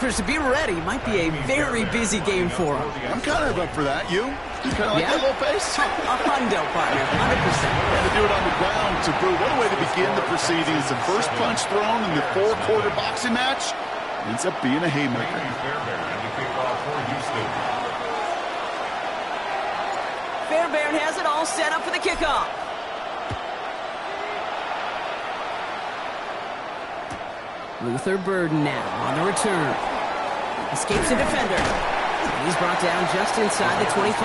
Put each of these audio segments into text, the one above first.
keepers to be ready. Might be a very busy game for them. I'm kind of up for that. You kind of like that little pace? A hundo, partner, 100%. And to do it on the ground, to boot. What a way to begin the proceedings. The first punch thrown in the four-quarter boxing match ends up being a haymaker. Fairbairn has it all set up for the kickoff. Luther Burden now on the return. Escapes the defender. And he's brought down just inside the 25.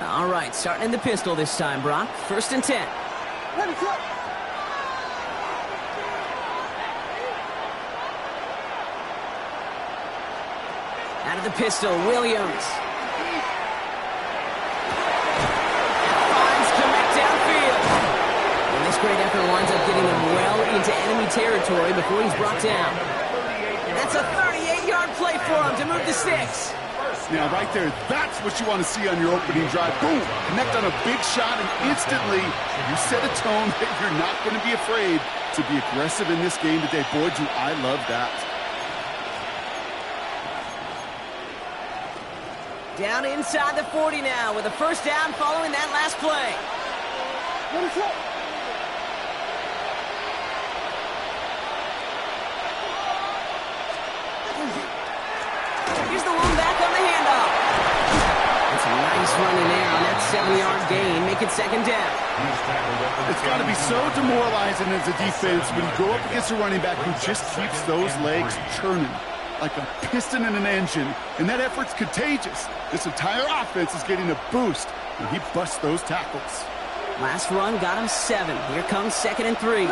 All right, starting in the pistol this time, Brock. 1st and 10. Out of the pistol, Williams. Finds Komek downfield. And this great effort winds up getting him well into enemy territory before he's brought down. That's a 38-yard play for him to move the sticks. Now, right there, that's what you want to see on your opening drive. Boom! Connect on a big shot, and instantly you set a tone that you're not going to be afraid to be aggressive in this game today. Boy, do I love that. Down inside the 40 now with a 1st down following that last play. Here's the one back on the handoff. That's a nice run in there on that 7-yard gain. Make it 2nd down. It's got to be so demoralizing as a defense when you go up against a running back who just keeps those legs churning like a piston in an engine, and that effort's contagious. This entire offense is getting a boost, and he busts those tackles. Last run got him 7. Here comes 2nd and 3.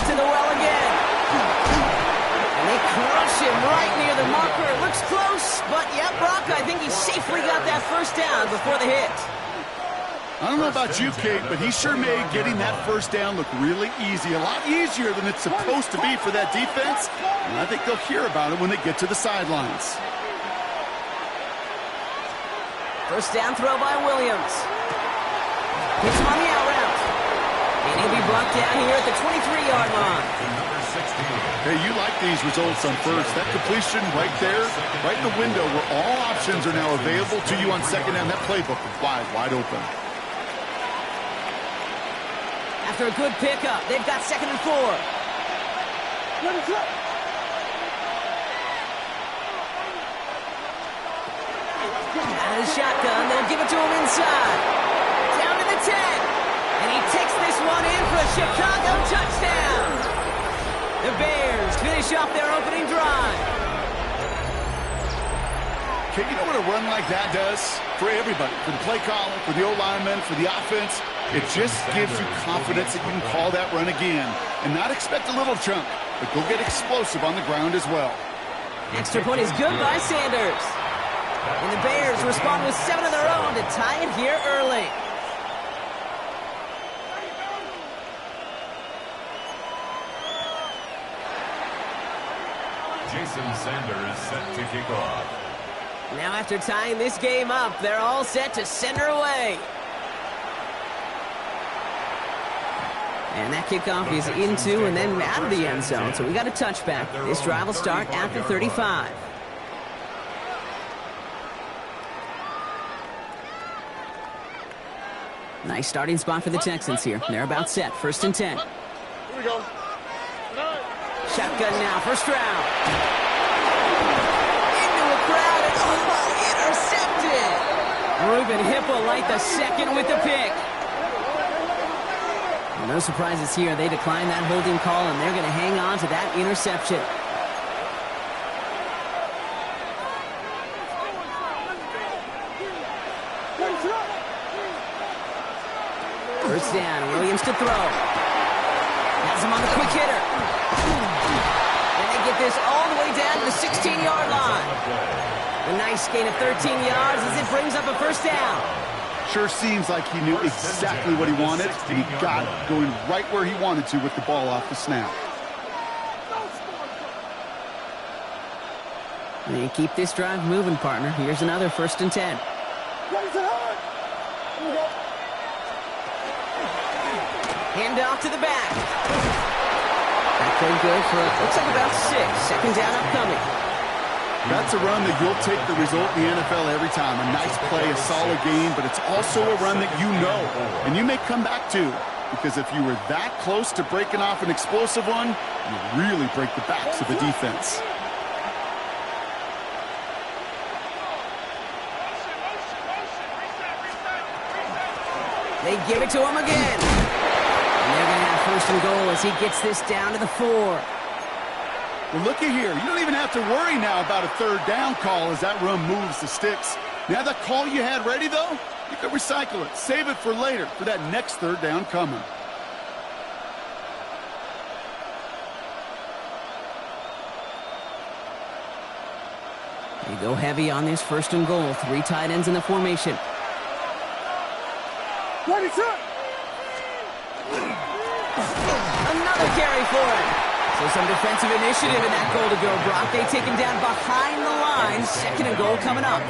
To the well again. And they crush him right near the marker. It looks close, but yeah, Brock, I think he safely got that 1st down before the hit. I don't know about you, Kate, but he sure made getting that 1st down look really easy. A lot easier than it's supposed to be for that defense. And I think they'll hear about it when they get to the sidelines. 1st down throw by Williams. Hits him on the out route. And he'll be brought down here at the 23-yard line. Hey, you like these results on 1st. That completion right there, right in the window where all options are now available to you on 2nd down. That playbook is wide open. After a good pickup, they've got 2nd and 4. Out of the shotgun, they'll give it to him inside. Down to the 10. And he takes this one in for a Chicago touchdown. The Bears finish off their opening drive. Okay, you know what a run like that does for everybody? For the play caller, for the O-lineman, for the offense? It just gives you confidence that you can call that run again and not expect a little chunk, but go get explosive on the ground as well. Extra point is good by Sanders. And the Bears respond with 7 of their own to tie it here early. Jason Sanders set to kick off. Now after tying this game up, they're all set to send her away. And that kickoff is into and then out of the end zone, so we got a touchback. This drive will start at the 35. Nice starting spot for the Texans here. They're about set. 1st and 10. Here we go. Shotgun now, 1st round. Into a crowd and intercepted. Ruben Hipple light the 2nd with the pick. No surprises here. They decline that holding call, and they're going to hang on to that interception. First down, Williams to throw. Has him on the quick hitter. And they get this all the way down to the 16-yard line. A nice gain of 13 yards as it brings up a 1st down. Sure seems like he knew exactly what he wanted, and he got it, going right where he wanted to with the ball off the snap. They keep this drive moving, partner. Here's another 1st and 10. Hand off to the back. That played good for, looks like about 6. 2nd down upcoming. That's a run that you'll take the result in the NFL every time. A nice play, a solid game, but it's also a run that you know, and you may come back to, because if you were that close to breaking off an explosive one, you really break the backs of the defense. They give it to him again. And they're going to have 1st and goal as he gets this down to the 4. Well, looky here. You don't even have to worry now about a 3rd down call as that run moves the sticks. Now that call you had ready, though, you can recycle it. Save it for later for that next 3rd down coming. They go heavy on this 1st and goal. 3 tight ends in the formation. Another carry for him. So some defensive initiative in that goal to go, Brock. They take him down behind the line. 2nd and goal coming up.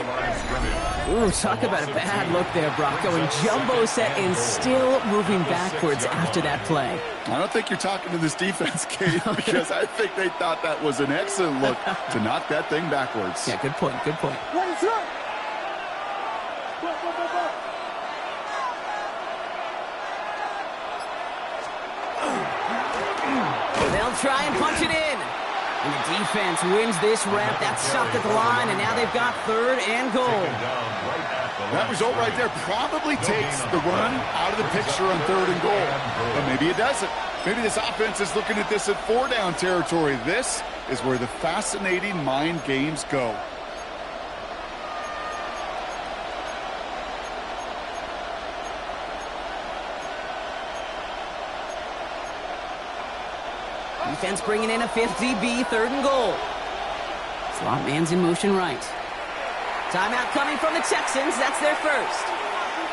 Ooh, talk about a bad look there, Brock. Going jumbo set and still moving backwards after that play. I don't think you're talking to this defense, Kate, because I think they thought that was an excellent look to knock that thing backwards. Yeah, good point, good point. They'll try and punch it in. And the defense wins this rep. That's stopped at the line, and now they've got 3rd and goal. That result right there probably takes the run out of the picture on 3rd and goal. But maybe it doesn't. Maybe this offense is looking at this at 4-down territory. This is where the fascinating mind games go. Defense bringing in a 5th DB, 3rd and goal. Slot man's in motion right. Timeout coming from the Texans. That's their 1st.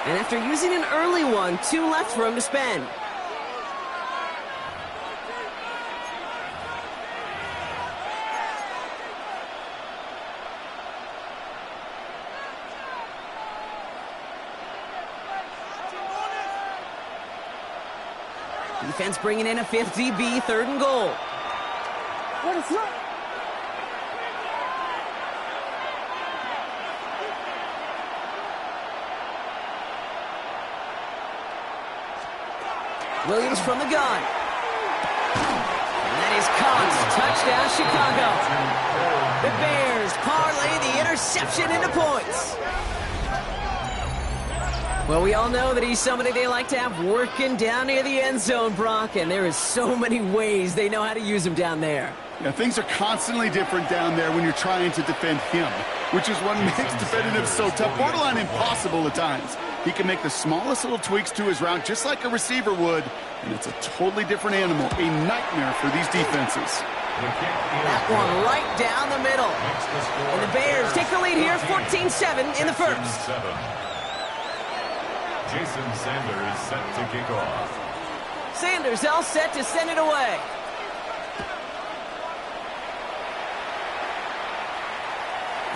And after using an early one, 2 left for him to spend. Defense bringing in a 5th DB, 3rd and goal. Williams from the gun. And that is caught. Touchdown, Chicago. The Bears parlay the interception into points. Well, we all know that he's somebody they like to have working down near the end zone, Brock, and there is so many ways they know how to use him down there. Yeah, things are constantly different down there when you're trying to defend him, which is what makes defending him so tough, borderline impossible at times. He can make the smallest little tweaks to his route just like a receiver would, and it's a totally different animal, a nightmare for these defenses. That one right down the middle. And the Bears take the lead here, 14-7 in the 1st. Jason Sanders set to kick off. Sanders all set to send it away.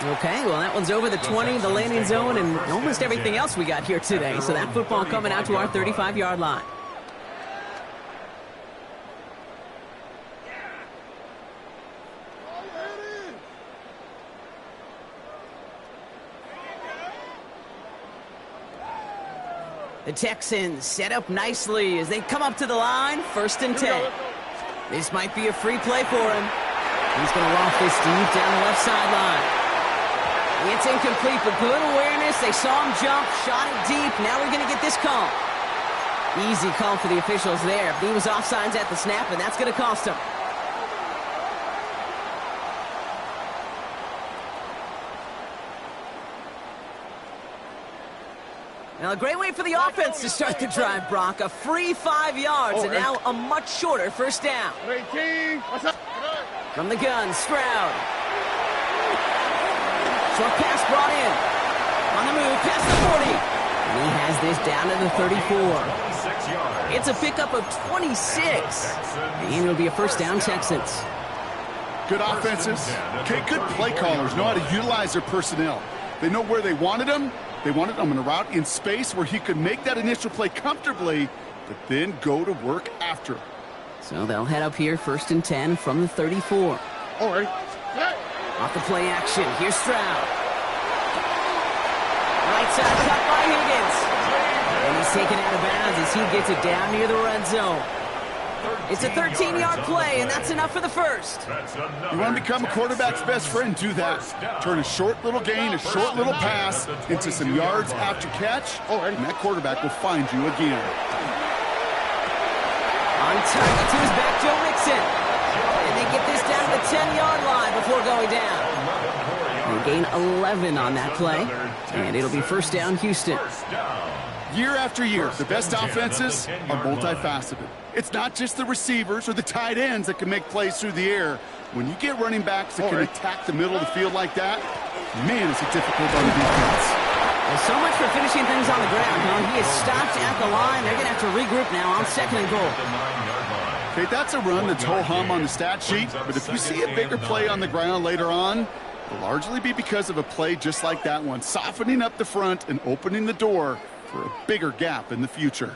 Okay, well, that one's over the 20, the landing zone, and almost everything else we got here today. So that football coming out to our 35-yard line. The Texans set up nicely as they come up to the line, 1st and 10. This might be a free play for him. He's going to loft this deep down the left sideline. It's incomplete, but good awareness. They saw him jump, shot it deep. Now we're going to get this call. Easy call for the officials there. He was offsides at the snap, and that's going to cost him. Now, a great way for the offense to start the drive, Brock. A free 5 yards, and now a much shorter 1st down. From the gun, Stroud. Short pass brought in. On the move, past the 40. And he has this down to the 34. 26 yards. It's a pickup of 26. And it'll be a first down, Texans. Good offenses. Okay, good play callers know how to utilize their personnel. They know where they wanted him. They wanted him in a route in space where he could make that initial play comfortably, but then go to work after. So they'll head up here, 1st and 10 from the 34. All right. Off the play action, here's Stroud. Right side cut by Higgins. And he's taken out of bounds as he gets it down near the red zone. It's a 13-yard play, and that's enough for the first. You want to become a quarterback's best friend, do that. Turn a short little gain, a short little pass into some yards after catch, and that quarterback will find you again. On target to his back, Joe Mixon. And they get this down to the 10-yard line before going down. They gain 11 on that play, and it'll be first down, Houston. Year after year, the best offenses are multifaceted. It's not just the receivers or the tight ends that can make plays through the air. When you get running backs that can attack the middle of the field like that, man, it's difficult on the defense. Well, so much for finishing things on the ground, huh? He is stopped at the line. They're going to have to regroup now on 2nd and goal. Okay, that's a run that's ho-hum on the stat sheet, but if you see a bigger play on the ground later on, it'll largely be because of a play just like that one, softening up the front and opening the door for a bigger gap in the future.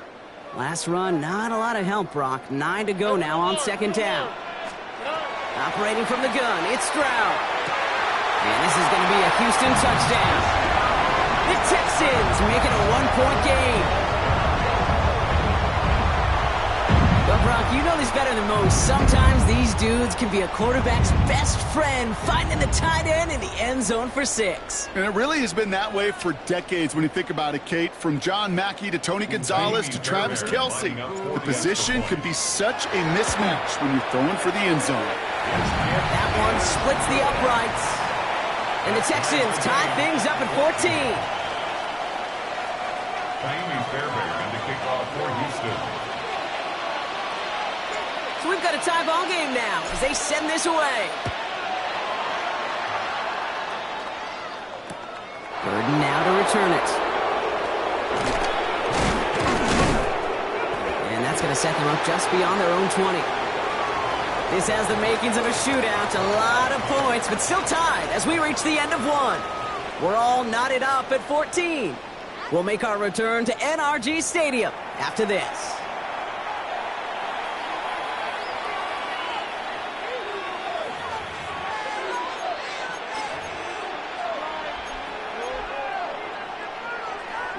Last run, not a lot of help, Brock. 9 to go now on 2nd down. Operating from the gun, it's Stroud. And this is going to be a Houston touchdown. The Texans make it a 1-point game. Well, Brock, you know this better than most. Sometimes these dudes can be a quarterback's best friend, finding the tight end in the end zone for 6. And it really has been that way for decades when you think about it, Kate. From John Mackey to Tony Gonzalez to Travis Kelce, the position can be such a mismatch when you're throwing for the end zone. That one splits the uprights. And the Texans tie things up at 14. Amy Fairbairn to kick off for Houston. So we've got a tie ball game now as they send this away. Burden now to return it. And that's going to set them up just beyond their own 20. This has the makings of a shootout, a lot of points, but still tied as we reach the end of one. We're all knotted up at 14. We'll make our return to NRG Stadium after this.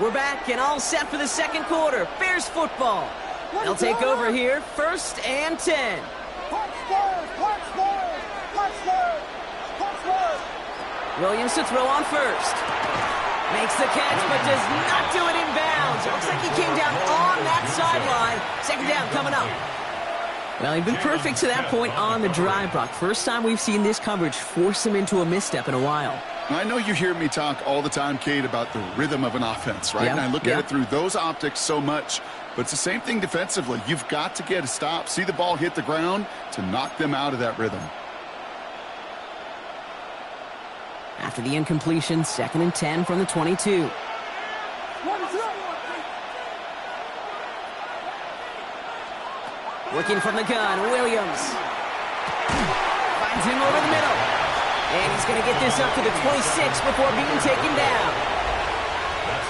We're back and all set for the second quarter. Bears football. They'll take over here, 1st and 10. Williams to throw on first. Makes the catch, but does not do it in bounds. It looks like he came down on that sideline. 2nd down coming up. Well, he'd been perfect to that point on the drive, Brock. First time we've seen this coverage force him into a misstep in a while. I know you hear me talk all the time, Kate, about the rhythm of an offense, right? Yeah, and I look at it through those optics so much. But it's the same thing defensively. You've got to get a stop, see the ball hit the ground to knock them out of that rhythm. After the incompletion, 2nd and 10 from the 22. Working from the gun, Williams. Finds him over the middle. And he's going to get this up to the 26 before being taken down.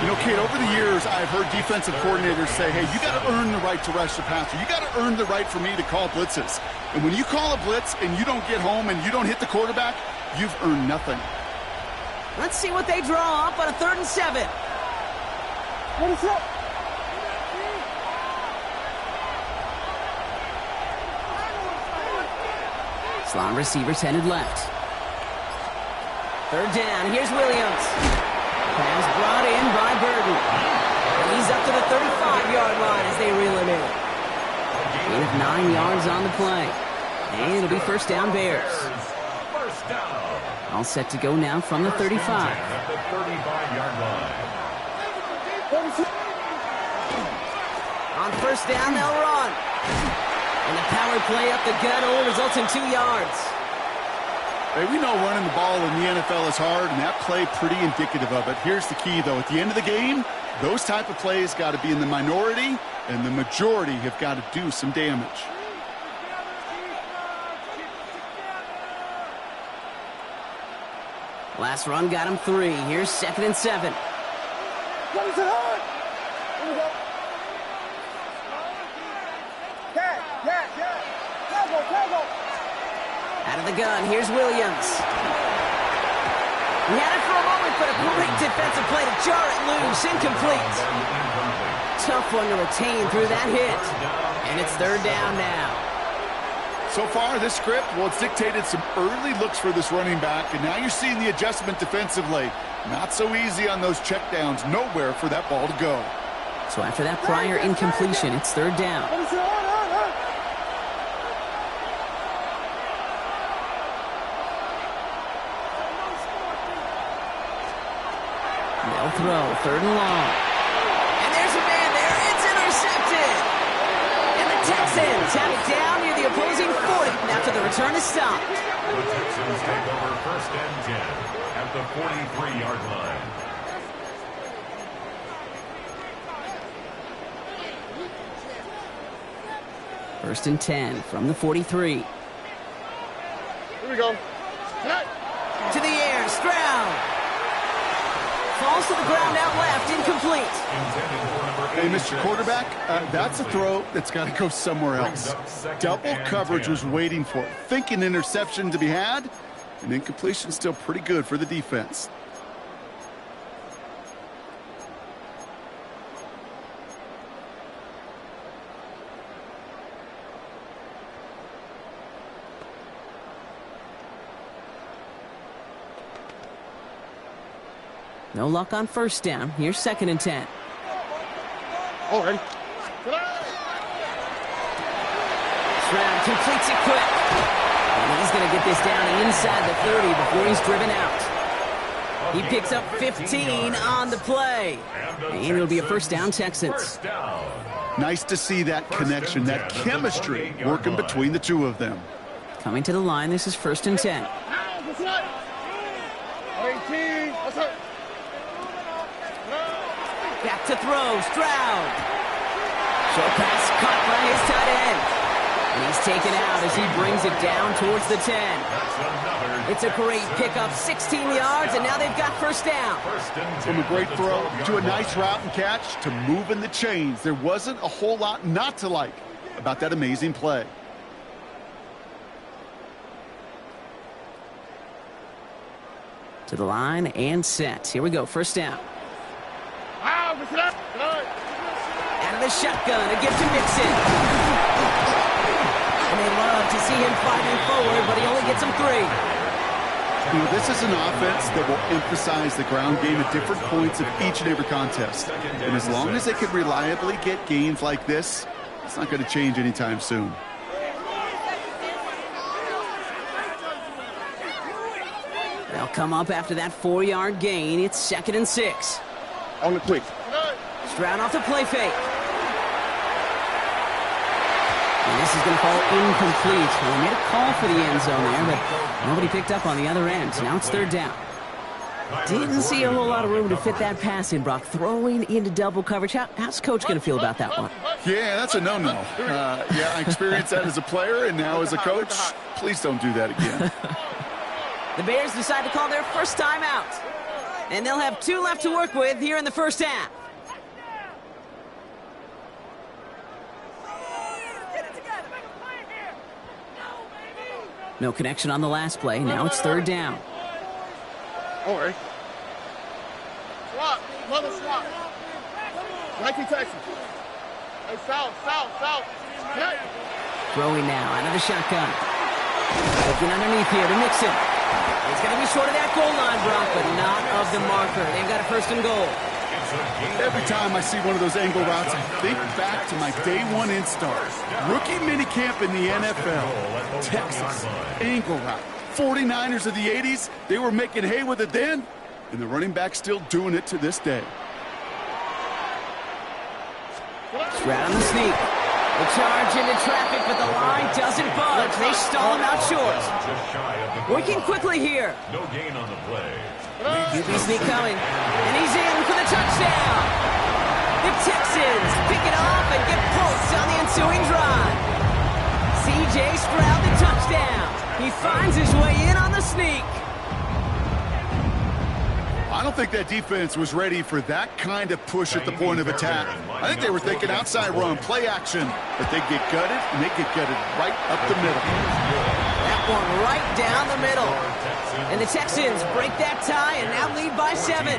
You know, Kate, over the years, I've heard defensive coordinators say, hey, you got to earn the right to rush the passer. You got to earn the right for me to call blitzes. And when you call a blitz and you don't get home and you don't hit the quarterback, you've earned nothing. Let's see what they draw up on a 3rd and 7. Slot receivers headed left. 3rd down, here's Williams. Pass brought in by Burden. And he's up to the 35-yard line as they reel him in. Gain of 9 yards on the play. And it'll be 1st down Bears. All set to go now from the 35. At the 35-yard line. On 1st down, they'll run. And the power play up the gut will result in 2 yards. Hey, we know running the ball in the NFL is hard, and that play pretty indicative of it. Here's the key, though. At the end of the game, Those type of plays got to be in the minority, and the majority have got to do some damage. Last run got him 3. Here's 2nd and 7. Out of the gun, here's Williams. He had it for a moment, but a great defensive play to jar it loose. Incomplete. Tough one to retain through that hit. And it's 3rd down now. So far, this script, well, it's dictated some early looks for this running back, and now you're seeing the adjustment defensively. Not so easy on those checkdowns. Nowhere for that ball to go. So after that prior incompletion, it's 3rd down. They'll throw, 3rd and long. And there's a man there. It's intercepted. And the Texans have it down near the opposing 40 after the return is stopped. The Texans take over 1st and 10 at the 43-yard line. First and 10 from the 43. Here we go. To the air, Stroud. Falls to the ground out left, incomplete. Hey, Mr. Quarterback, that's a throw that's got to go somewhere else. Double coverage was waiting for it. Thinking interception to be had, and incompletion still pretty good for the defense. No luck on 1st down. Here's 2nd and 10. All right. Stroud completes it quick. And he's going to get this down inside the 30 before he's driven out. He picks up 15 on the play. And it'll be a 1st down, Texans. Nice to see that connection, that chemistry working between the two of them. Coming to the line, this is 1st and 10. 18. Back to throw, Stroud. Short pass caught by his tight end. And he's taken out as he brings it down towards the 10. It's a great pickup, 16 yards, and now they've got 1st down. From a great throw to a nice route and catch to moving the chains. There wasn't a whole lot not to like about that amazing play. To the line and set. Here we go, 1st down. Out of the shotgun, a gift to Mixon. And they love to see him fighting forward, but he only gets him 3. You know, this is an offense that will emphasize the ground game at different points of each and every contest. And as long as they can reliably get gains like this, it's not going to change anytime soon. They'll come up after that 4-yard gain. It's 2nd and 6. On the quick. Stroud off the play fake. And this is going to fall incomplete. Well, they made a call for the end zone there, but nobody picked up on the other end. Now it's 3rd down. Didn't see a whole lot of room to fit that pass in, Brock. Throwing into double coverage. How's Coach going to feel about that one? Yeah, that's a no-no. Yeah, I experienced that as a player, and now as a coach, please don't do that again. The Bears decide to call their first time out. And they'll have 2 left to work with here in the 1st half. No connection on the last play. Now it's 3rd down. All right. Swap. Another swap. 19 Texans. Hey, south. Hey. Throwing now out of the shotgun. Looking underneath here to Mixon. He's going to be short of that goal line, Brock, but not of the marker. They've got a 1st and goal. Every time I see one of those angle routes, I think back to my day 1 install. Rookie minicamp in the NFL. Texas, angle route. 49ers of the 80s, they were making hay with it then, and the running back's still doing it to this day. Stroud on the sneak. The charge into traffic, but the line doesn't budge. They stall him out short. Working quickly here. No gain on the play. QB sneak coming, and he's in for the touchdown. The Texans pick it off and get points on the ensuing drive. C.J. Stroud the touchdown. He finds his way in on the sneak. I don't think that defense was ready for that kind of push at the point of attack. I think they were thinking outside run, play action, but they get gutted, and they get gutted right up the middle. That one right down the middle. And the Texans break that tie and now lead by 7.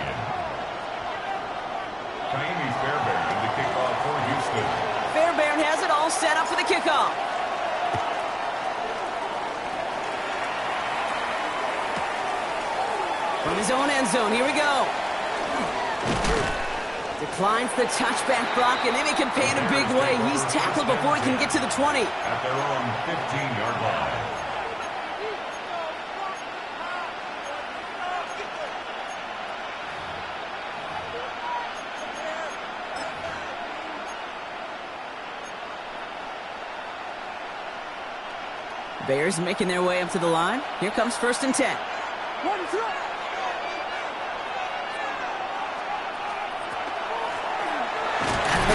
Fairbairn, the kickoff for Houston. Fairbairn has it all set up for the kickoff. From his own end zone, here we go. Declines the touchback block, and they make him pay in a big way. He's tackled before he can get to the 20. At their own 15-yard line. Bears making their way up to the line. Here comes 1st and 10. Out of the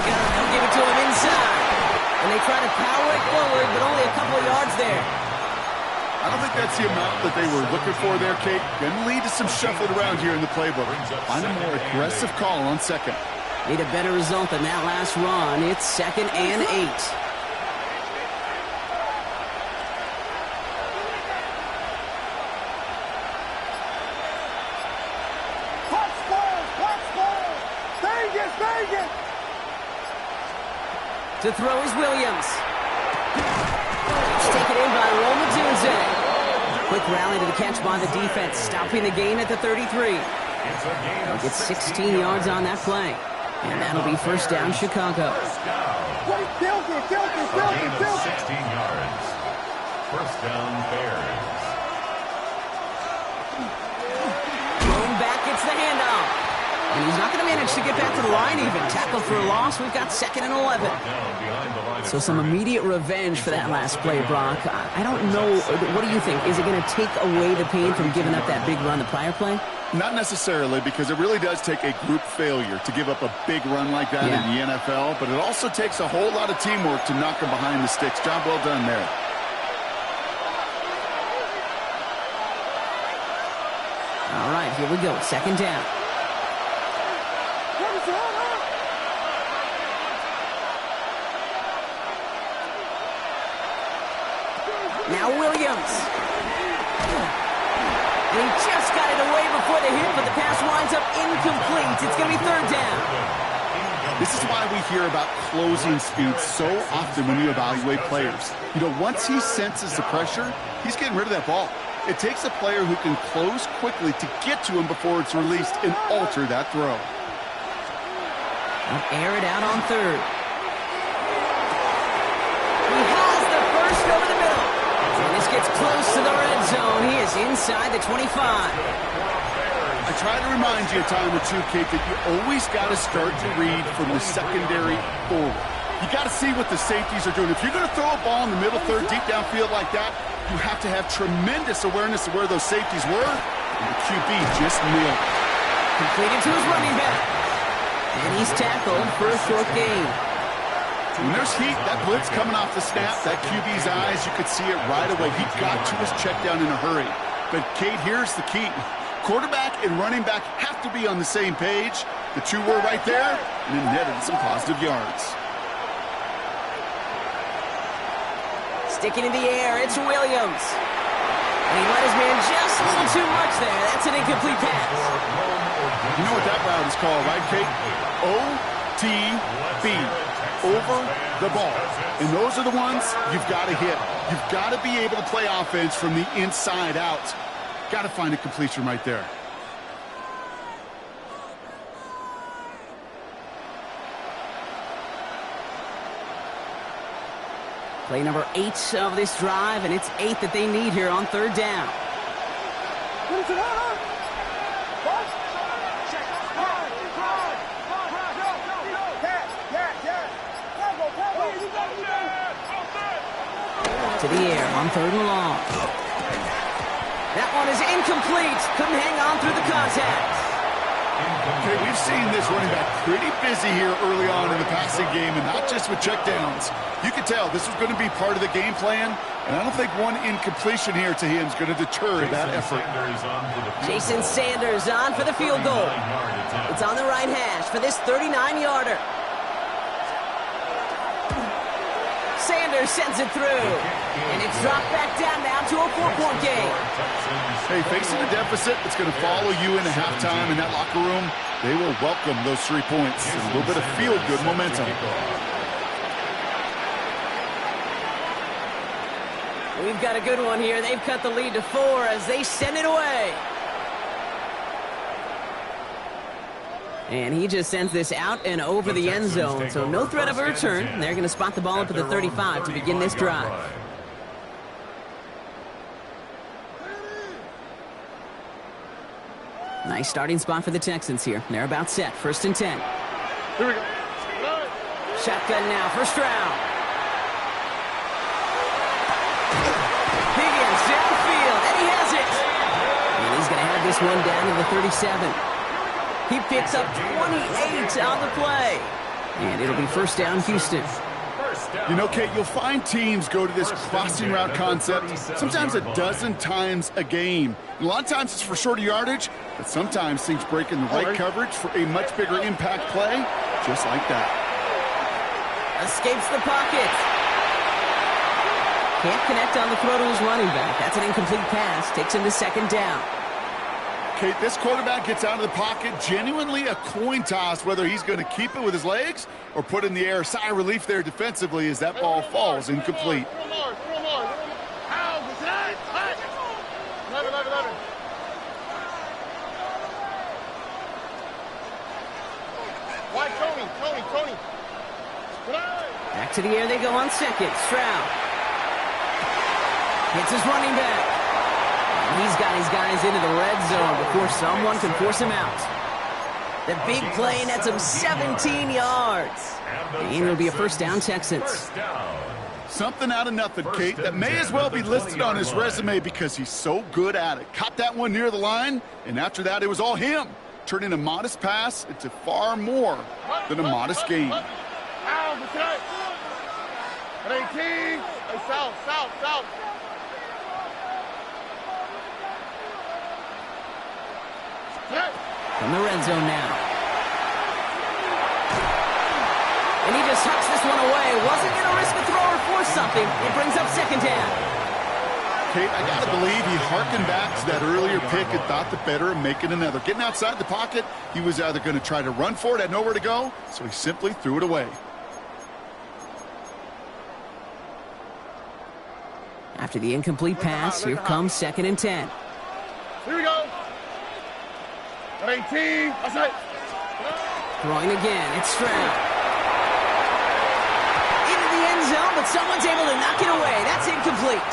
gun, they'll give it to him inside. And they try to power it forward, but only a couple of yards there. I don't think that's the amount that they were looking for there, Kate. Going to lead to some shuffling around here in the playbook. Find a more aggressive call on 2nd. Need a better result than that last run. It's 2nd and 8. To throw is Williams. It's taken in by Roma Tunze. Quick rally to the catch by the defense, stopping the gain at the 33. They'll get 16 yards on that play. And that'll be 1st down, Chicago. Gain of 16 yards. 1st down, Bears. Going back, it's the handoff. And he's not going to manage to get back to the line even. Tackled for a loss. We've got 2nd and 11. So some immediate revenge for that last play, Brock. I don't know. What do you think? Is it going to take away the pain from giving up that big run the prior play? Not necessarily, because it really does take a group failure to give up a big run like that in the NFL, but it also takes a whole lot of teamwork to knock them behind the sticks. Job well done there. All right, here we go. 2nd down. Now Williams. And he just got it away before the hit, but the pass winds up incomplete. It's going to be 3rd down. This is why we hear about closing speed so often when you evaluate players. You know, once he senses the pressure, he's getting rid of that ball. It takes a player who can close quickly to get to him before it's released and alter that throw. They'll air it out on 3rd. He has the first over the middle. And this gets close to the red zone. He is inside the 25. I try to remind you a time or two, Kate, that you always got to start to read from the secondary forward. You got to see what the safeties are doing. If you're going to throw a ball in the middle third, deep downfield like that, you have to have tremendous awareness of where those safeties were. And the QB just nailed it. Completed to his running back. And he's tackled for a short gain. When there's heat, that blitz coming off the snap, that QB's eyes, you could see it right away. He got to his check down in a hurry. But, Kate, here's the key. Quarterback and running back have to be on the same page. The two were right there, and it netted some positive yards. Sticking in the air, it's Williams. And he let his man just a little too much there. That's an incomplete pass. You know what that route is called, right, Kate? OTB. Over the ball. And those are the ones you've got to hit. You've got to be able to play offense from the inside out. Got to find a completion right there. Play number 8 of this drive, and it's 8 that they need here on 3rd down. To the air on 3rd and long. That one is incomplete. Couldn't hang on through the contact. Okay, we've seen this running back pretty busy here early on in the passing game, and not just with checkdowns. You can tell this is going to be part of the game plan, and I don't think one incompletion here to him is going to deter that effort. Jason Sanders on for the field goal. It's on the right hash for this 39-yarder. Sanders sends it through, and it's dropped back down now to a 4-point game. Hey, facing a deficit that's going to follow you into halftime in that locker room, they will welcome those 3 points and a little bit of feel-good momentum. We've got a good one here. They've cut the lead to 4 as they send it away. And he just sends this out and over the end zone, so no threat of a return. They're going to spot the ball up at the 35 to begin this drive. Nice starting spot for the Texans here. They're about set. 1st and 10. Here we go. Shotgun now, first round. Higgins downfield, and he has it. And he's going to have this one down to the 37. He picks up 28 on the play. And it'll be 1st down, Houston. You know, Kate, you'll find teams go to this crossing route concept sometimes a dozen times a game. And a lot of times it's for shorter yardage, but sometimes things break in the right coverage for a much bigger impact play, just like that. Escapes the pocket. Can't connect on the throw to his running back. That's an incomplete pass. Takes him to 2nd down. Kate, this quarterback gets out of the pocket, genuinely a coin toss whether he's going to keep it with his legs or put in the air. Sigh of relief there defensively as that ball falls incomplete. Tony. Back to the air they go on 2nd. Stroud hits his running back. He's got his guys into the red zone before someone can force him out. The big play nets him 17 yards. And it'll be a 1st down, Texans. Something out of nothing, Kate, that may as well be listed on his resume because he's so good at it. Caught that one near the line, and after that, it was all him. Turning a modest pass into far more than a modest gain. At 18. Hey, south. From the red zone now. And he just hucks this one away. Wasn't going to risk a throw or force something. It brings up 2nd down. Kate, I got to believe he harkened back to that earlier pick and thought the better of making another. Getting outside the pocket, he was either going to try to run for it, had nowhere to go, so he simply threw it away. After the incomplete pass, here comes 2nd and 10. Here we go. 18. That's it. Throwing again. It's Stroud. Into the end zone, but someone's able to knock it away. That's incomplete.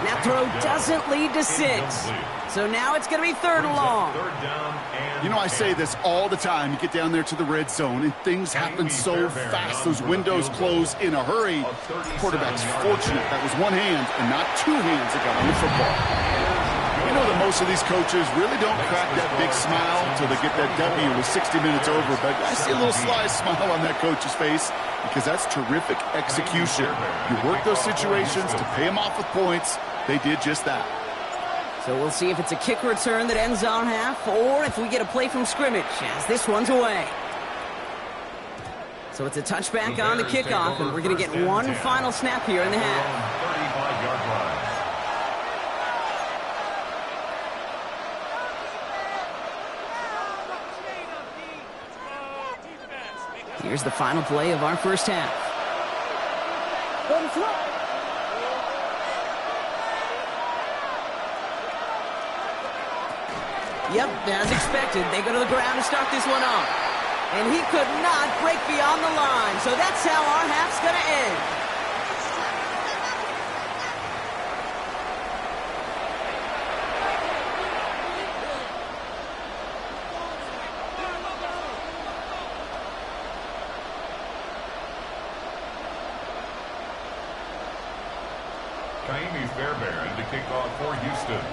That throw doesn't lead to 6. So now it's going to be 3rd and long. You know, I say this all the time. You get down there to the red zone, and things happen so fast. Those windows close in a hurry. The quarterback's fortunate that was one hand and not 2 hands that got on the football. You know that most of these coaches really don't crack that big smile until they get that W with 60 minutes over, but I see a little sly smile on that coach's face because that's terrific execution. You work those situations to pay them off with points. They did just that. So we'll see if it's a kick return that ends on half or if we get a play from scrimmage as this one's away. So it's a touchback on the kickoff, and we're going to get one final snap here in the half. 35-yard line. Here's the final play of our 1st half. Yep, as expected, they go to the ground to start this one off. And he could not break beyond the line, so that's how our half's going to end. Kaimi Fairbairn to kick off for Houston.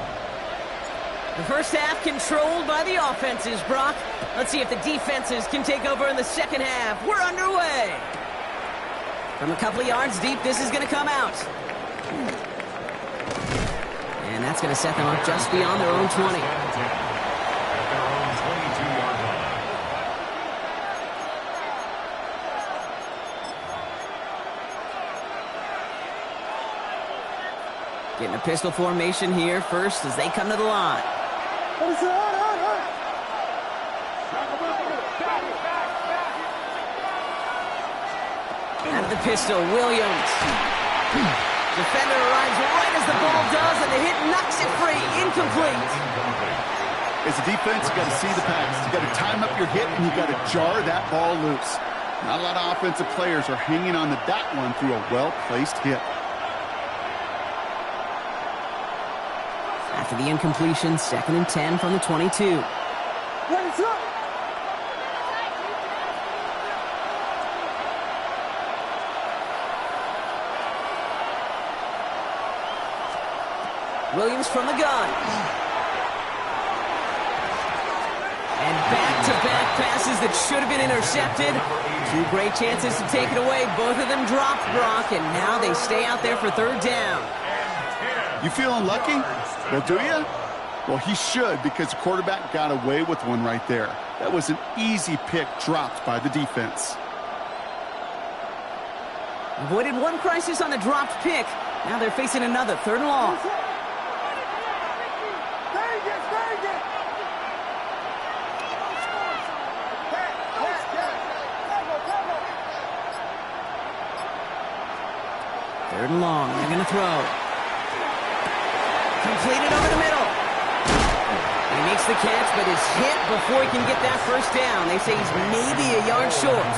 The first half controlled by the offenses, Brock. Let's see if the defenses can take over in the second half. We're underway. From a couple of yards deep, this is going to come out. And that's going to set them up just beyond their own 20. At their own 22-yard line. Getting a pistol formation here first as they come to the line. Out of the pistol, Williams. Defender arrives right as the ball does, and the hit knocks it free. Incomplete. As a defense, you got to see the pass. You got to time up your hit, and you got to jar that ball loose. Not a lot of offensive players are hanging on to that one through a well-placed hit. After the incompletion, 2nd and 10 from the 22. Williams from the gun. And back-to-back passes that should have been intercepted. 2 great chances to take it away. Both of them dropped, Brock, and now they stay out there for 3rd down. You feeling lucky? Well, do you? Well, he should, because the quarterback got away with one right there. That was an easy pick dropped by the defense. Avoided one crisis on the dropped pick. Now they're facing another 3rd and long. Third and long. They're going to throw. Completed over the middle. He makes the catch, but is hit before he can get that 1st down. They say he's maybe a yard short.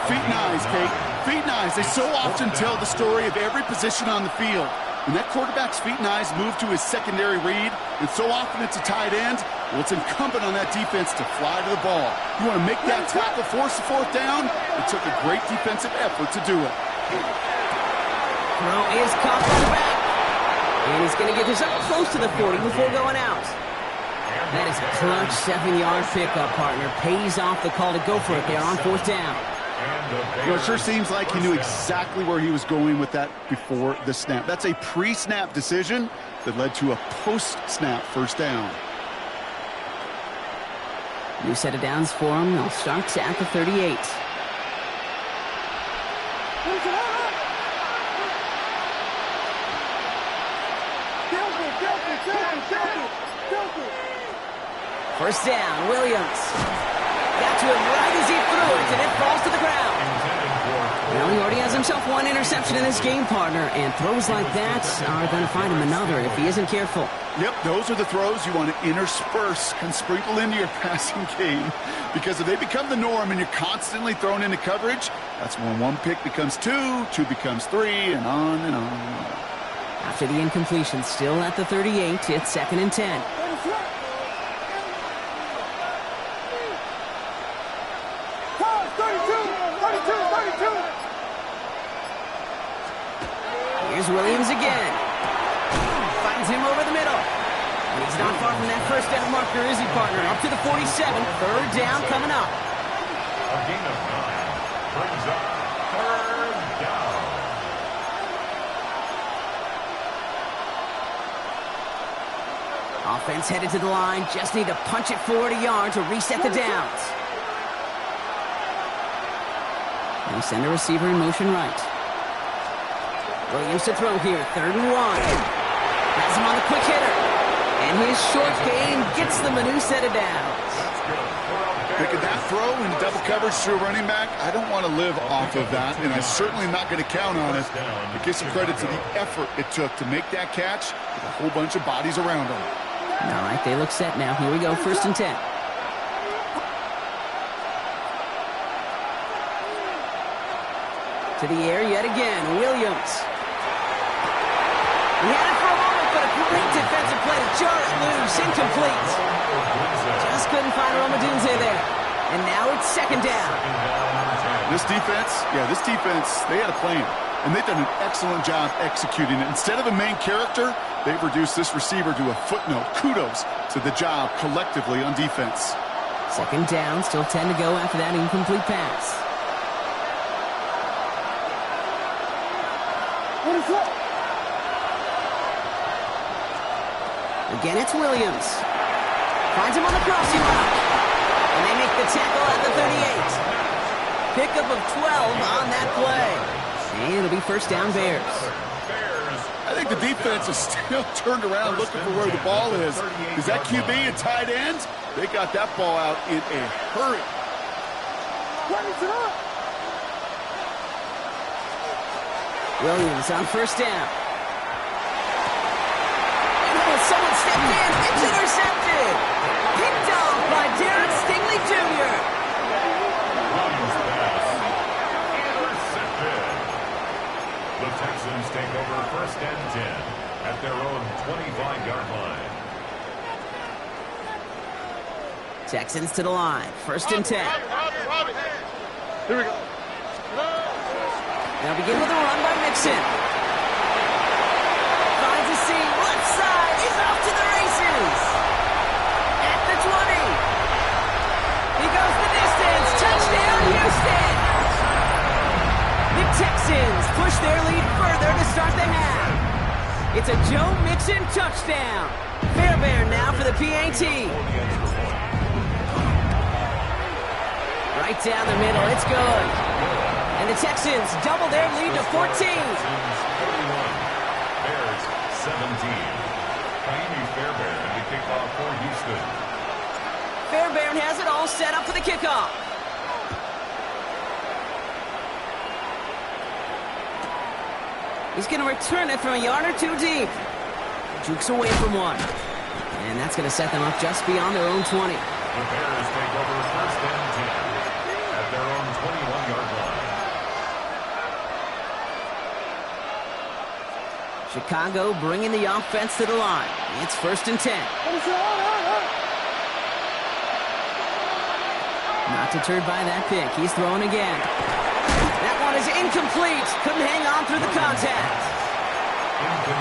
Feet and eyes, Kate. Feet and eyes. They so often tell the story of every position on the field. When that quarterback's feet and eyes move to his secondary read, and so often it's a tight end, well, it's incumbent on that defense to fly to the ball. You want to make that tackle, force the 4th down? It took a great defensive effort to do it. Throw is caught by the back. And he's going to get this up close to the 40 before going out. That is a clutch 7-yard pickup, partner. Pays off the call to go for it there on 4th down. You know, it sure seems like he knew exactly where he was going with that before the snap. That's a pre-snap decision that led to a post-snap 1st down. New set of downs for him. They'll start at the 38. First down, Williams. Got to him right as he threw it, and it falls to the ground. Well, he already has himself 1 interception in this game, partner, and throws like that are going to find him another if he isn't careful. Yep, those are the throws you want to intersperse and sprinkle into your passing game, because if they become the norm and you're constantly thrown into coverage, that's when 1 pick becomes 2, 2 becomes 3, and on and on. After the incompletion, still at the 38, it's 2nd and 10. Here's Williams again. Finds him over the middle. And he's not far from that 1st down marker, is he, partner? Up to the 47. 3rd down coming up. A gain of 9 brings up 3rd down. Offense headed to the line. Just need to punch it forward a yard to reset the downs. They send a receiver in motion right. Williams to throw here, 3rd and 1. Has him on the quick hitter. And his short game gets them a new set of downs. Making that throw into double coverage to a running back, I don't want to live off of that, and I'm certainly not going to count on it. But give some credit to the effort it took to make that catch with a whole bunch of bodies around him. All right, they look set now. Here we go, 1st and 10. To the air yet again, Williams. He had it for a moment, but a great defensive play to jar it loose, incomplete. Just couldn't find Romadunze there. And now it's 2nd down. This defense, they had a plan. And they've done an excellent job executing it. Instead of a main character, They've reduced this receiver to a footnote. Kudos to the job collectively on defense. Second down, still 10 to go after that incomplete pass. Again, it's Williams. Finds him on the crossing route. And they make the tackle at the 38. Pickup of 12 on that play. And it'll be first down Bears. I think the defense is still turned around looking for where the ball is. Is that QB and tight ends? They got that ball out in a hurry. Williams on first down. Someone stepped in. It's intercepted. Picked off by Derek Stingley Jr. Williams pass. Intercepted. The Texans take over first and 10 at their own 25-yard line. Texans to the line. First and 10. Here we go. They'll begin with a run by Mixon. Finds a seam. Left side. He's off to the races. At the 20. He goes the distance. Touchdown, Houston. The Texans push their lead further to start the half. It's a Joe Mixon touchdown. Fairbairn now for the PAT. Right down the middle. It's good. And the Texans double their lead to 14. Texans 41. Bears 17. Kaimi Fairbairn and the kickoff for Houston. Fairbairn has it all set up for the kickoff. He's going to return it from a yard or two deep. Jukes away from one. And that's going to set them up just beyond their own 20. The Bears take over first and 10 at their own 21-yard line. Chicago bringing the offense to the line. It's first and 10. Not deterred by that pick. He's throwing again. That one is incomplete. Couldn't hang on through the contact.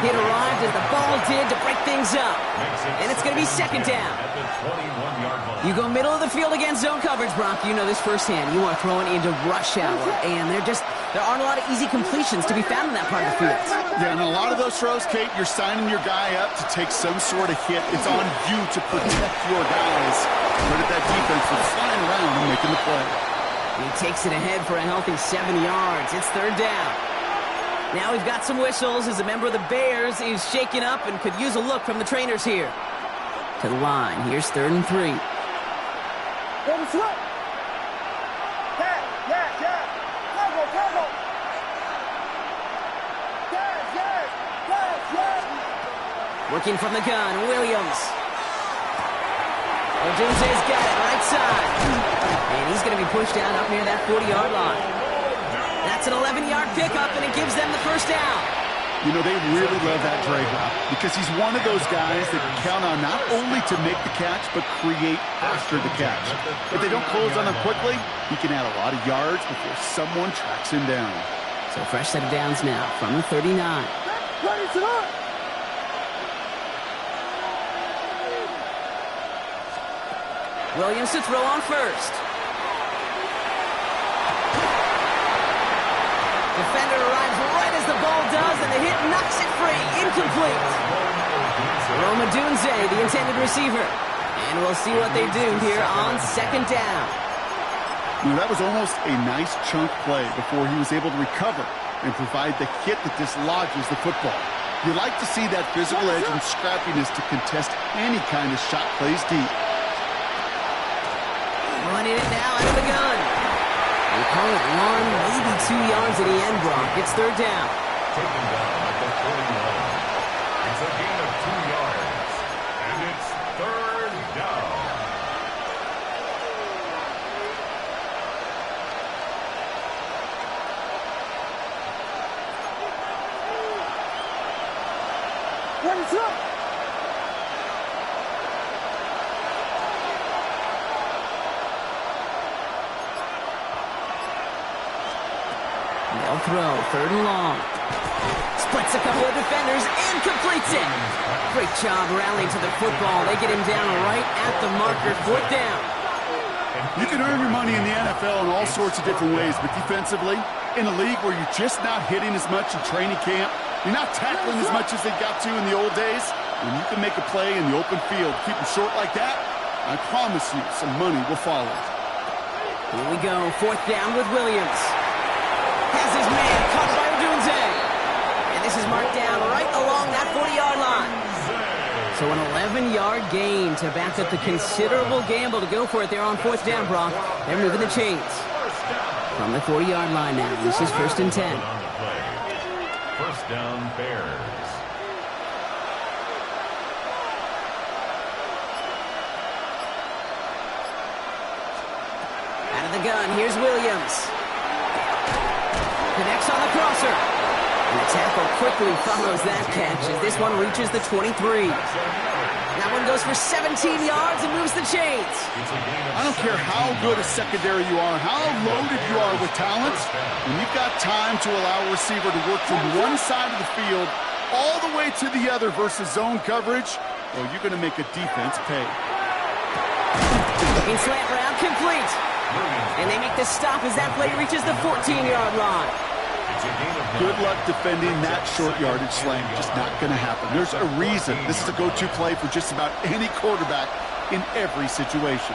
It arrived as the ball did to break things up. And it's going to be second down. At the 21-yard line. You go middle of the field against zone coverage, Brock. You know this firsthand. You are throwing into rush hour. And there aren't a lot of easy completions to be found in that part of the field. Yeah, and a lot of those throws, Kate, you're signing your guy up to take some sort of hit. It's on you to protect your guys. Look at that defense that's flying around and making the play. He takes it ahead for a healthy 7 yards. It's third down. Now we've got some whistles as a member of the Bears is shaken up and could use a look from the trainers here. To the line. Here's third and 3. Working from the gun, Williams. Odunze's got it right side. And he's going to be pushed down up near that 40-yard line. That's an 11-yard pickup, and it gives them the first down. You know, they really love that Dre route because he's one of those guys that can count on not only to make the catch, but create after the catch. If they don't close on him quickly, he can add a lot of yards before someone tracks him down. So fresh set of downs now from the 39. Williams to throw on first. Defender arrives right as the ball does, and the hit knocks it free. Incomplete. Rome Odunze, the intended receiver. And we'll see what they do here on second down. You know, that was almost a nice chunk play before he was able to recover and provide the hit that dislodges the football. You like to see that physical edge and scrappiness to contest any kind of shot plays deep. Running it now out of the gun. We call it 1, maybe 2 yards at the end, Brock. It's third down. Taken down at the 41. It's a gain of 2 yards. And it's third down. They'll throw, third and long. Splits a couple of defenders and completes it. Great job rallying to the football. They get him down right at the marker. 4th down. You can earn your money in the NFL in all sorts of different ways, but defensively, in a league where you're just not hitting as much in training camp, you're not tackling as much as they got to in the old days, when you can make a play in the open field, keep them short like that, I promise you some money will follow. Here we go, 4th down with Williams. Has his man caught by Odunze. And this is marked down right along that 40-yard line. So an 11-yard gain to back up the considerable gamble to go for it there on 4th down, Brock. They're moving the chains. From the 40-yard line now, this is 1st and 10. 1st down, Bears. Out of the gun, here's Williams. Connects on the crosser. And the tackle quickly follows that catch as this one reaches the 23. That one goes for 17 yards and moves the chains. I don't care how good a secondary you are, how loaded you are with talent, when you've got time to allow a receiver to work from one side of the field all the way to the other versus zone coverage, well, you're going to make a defense pay. In slant route, complete. And they make the stop as that play reaches the 14-yard line. Good luck defending that short yardage slang. Just not going to happen. There's a reason this is a go-to play for just about any quarterback in every situation.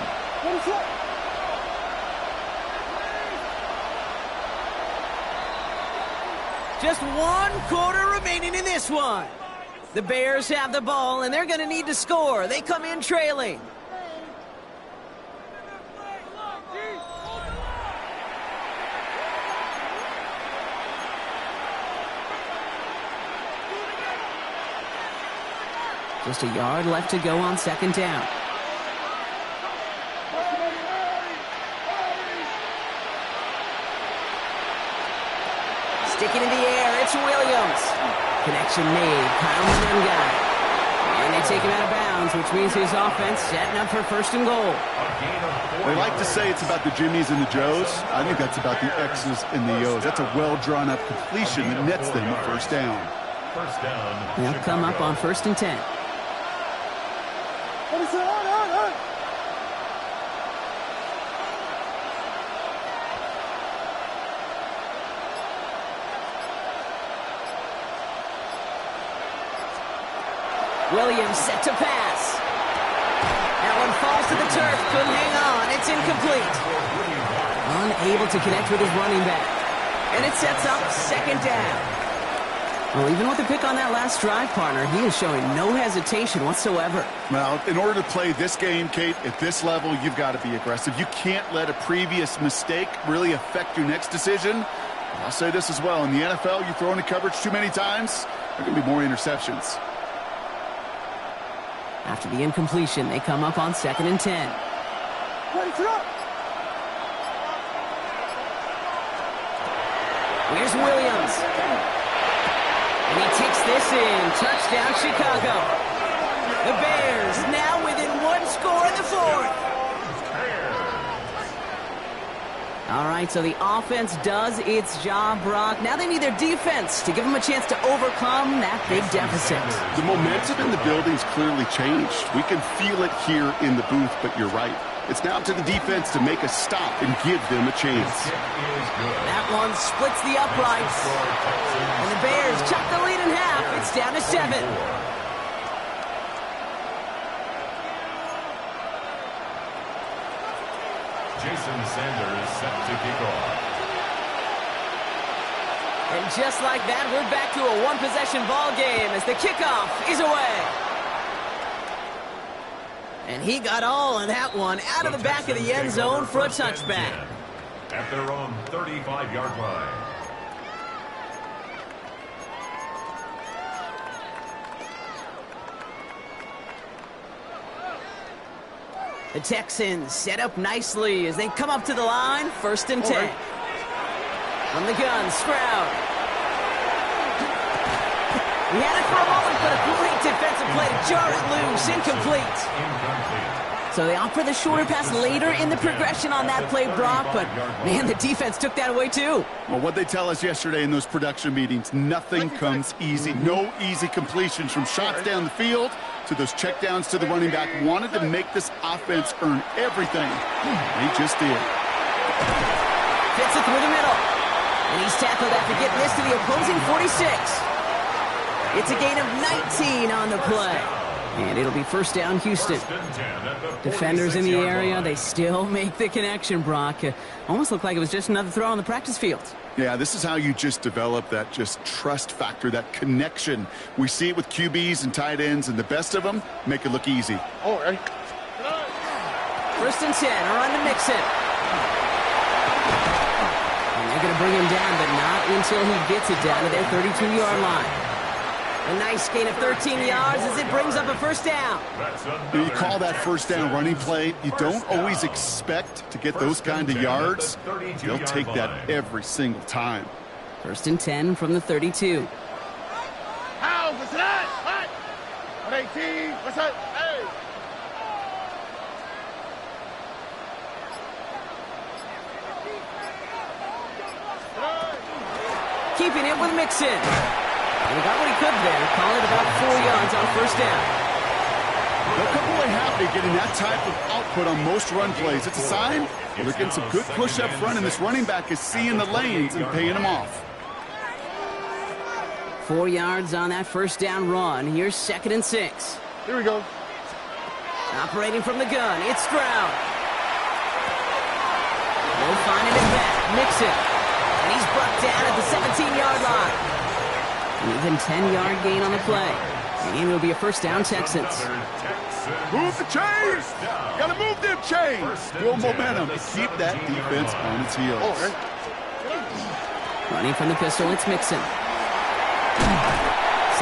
Just 1 quarter remaining in this one. The Bears have the ball, and they're going to need to score. They come in trailing. Just a yard left to go on 2nd down. Sticking in the air, it's Williams. Connection made, Kyle Menengai. And they take him out of bounds, which means his offense setting up for 1st and goal. They like to say it's about the Jimmies and the Joes. I think that's about the X's and the O's. That's a well-drawn-up completion that nets them a 1st down. 1st down. They'll come up on 1st and 10. Williams set to pass. That one falls to the turf. Couldn't hang on. It's incomplete. Unable to connect with his running back. And it sets up 2nd down. Well, even with the pick on that last drive, partner, he is showing no hesitation whatsoever. Well, in order to play this game, Kate, at this level, you've got to be aggressive. You can't let a previous mistake really affect your next decision. I'll say this as well. In the NFL, you throw into coverage too many times, there are going to be more interceptions. After the incompletion, they come up on 2nd and 10. Here's Williams. And he takes this in. Touchdown, Chicago. The Bears now within 1 score in the 4th. All right, so the offense does its job, Brock. Now they need their defense to give them a chance to overcome that big deficit. The momentum in the building's clearly changed. We can feel it here in the booth, but you're right. It's now to the defense to make a stop and give them a chance. That one splits the uprights. And the Bears chop the lead in half. It's down to 7. Jason Sanders set to kick off. And just like that, we're back to a 1-possession ball game as the kickoff is away. And he got all of that one out of the back of the end zone for a touchback. At their own 35-yard line. The Texans set up nicely as they come up to the line, 1st and 10. From the gun, Stroud. He had it for a moment, but a great defensive play to jar it loose. Incomplete. So they opt for the shorter pass later in the progression on that play, Brock, but man, the defense took that away too. Well, what they tell us yesterday in those production meetings, nothing comes easy. No easy completions from shots down the field to those checkdowns to the running back. Wanted to make this offense earn everything. They just did. Fits it through the middle. And he's tackled after getting this to the opposing 46. It's a gain of 19 on the play. And it'll be first down, Houston. Defenders in the area, they still make the connection, Brock. Almost looked like it was just another throw on the practice field. Yeah, this is how you just develop that just trust factor, that connection. We see it with QBs and tight ends, and the best of them make it look easy. All right. First and 10, around to Mixon. And they're going to bring him down, but not until he gets it down to their 32-yard line. A nice gain of 13 yards as it brings up a first down. You call that first down running play. You don't always expect to get those kind of yards. They'll take that every single time. First and 10 from the 32. How was that? What? 118. What's up? Hey. Keeping it with Mixon. And he got what he could there. Call it about 4 yards on first down. They'll come away happy getting that type of output on most run plays. It's a sign they're getting some good push up front, and this running back is seeing the lanes and paying them off. 4 yards on that first down run. Here's second and 6. Here we go. Operating from the gun, it's Stroud. We'll find it back. Mixon. And he's brought down at the 17-yard line. An even 10-yard gain on the play. And it will be a first down, Texans. Move the chains! Gotta move them chains! Build momentum. Keep that defense on its heels. All right. Running from the pistol, it's Mixon.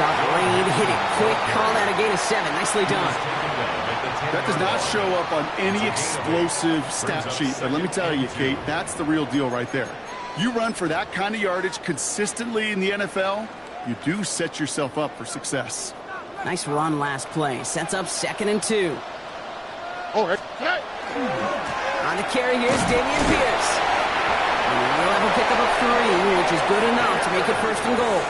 Saw the lane, hit it quick, call that a gain of 7. Nicely done. That does not show up on any explosive stat sheet, but let me tell you, Kate, that's the real deal right there. You run for that kind of yardage consistently in the NFL, you do set yourself up for success. Nice run last play. Sets up second and 2. All right. On the carry, here's Damian Pierce. And they'll have a pickup of 3, which is good enough to make it first and goal.